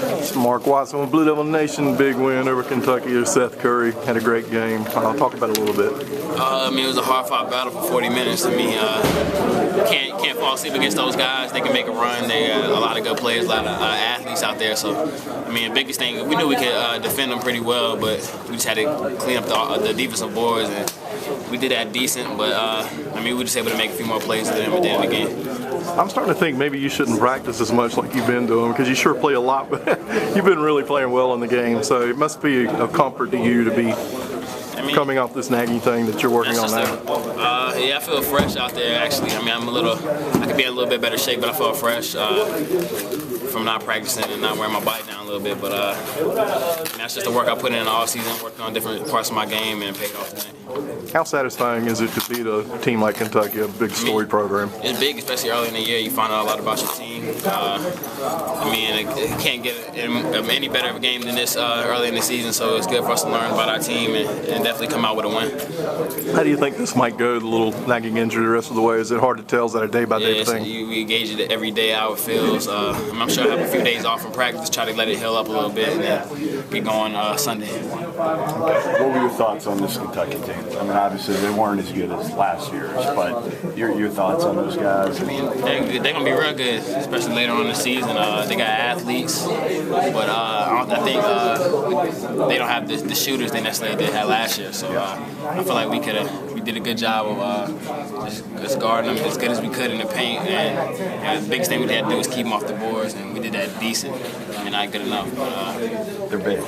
It's Mark Watson with Blue Devil Nation. Big win over Kentucky. Seth Curry had a great game. I'll talk about it a little bit. It was a hard-fought battle for 40 minutes. Can't fall asleep against those guys. They can make a run. They got a lot of good players, a lot of athletes out there. So, the biggest thing, we knew we could defend them pretty well, but we just had to clean up the defensive boards, and we did that decent. But we were just able to make a few more plays than them at the end of the game. I'm starting to think maybe you shouldn't practice as much like you've been doing, because you sure play a lot, but you've been really playing well in the game. So it must be a comfort to you to be coming off this nagging thing that you're working on now. Yeah, I feel fresh out there, actually. I could be in a little bit better shape, but I feel fresh from not practicing and not wearing my body down a little bit. But that's just the work I put in all season, working on different parts of my game, and it paid off tonight. How satisfying is it to beat a team like Kentucky, a big story program? It's big, especially early in the year. You find out a lot about your team. It can't get any better of a game than this early in the season, so it's good for us to learn about our team and definitely come out with a win. How do you think this might go, the little nagging injury, the rest of the way? Is it hard to tell? Is that a day-by-day thing? We gauge it every day how it feels. I'm sure I have a few days off from practice, try to let it heal up a little bit, and then get going Sunday. What were your thoughts on this Kentucky team? Obviously they weren't as good as last year's, but your thoughts on those guys? They're going to be real good, especially later on in the season. They got athletes, but I think they don't have the shooters they necessarily did have last year. So I feel like we did a good job of just guarding them as good as we could in the paint. And the biggest thing we had to do was keep them off the boards, and we did that decent. Not good enough, but they're big.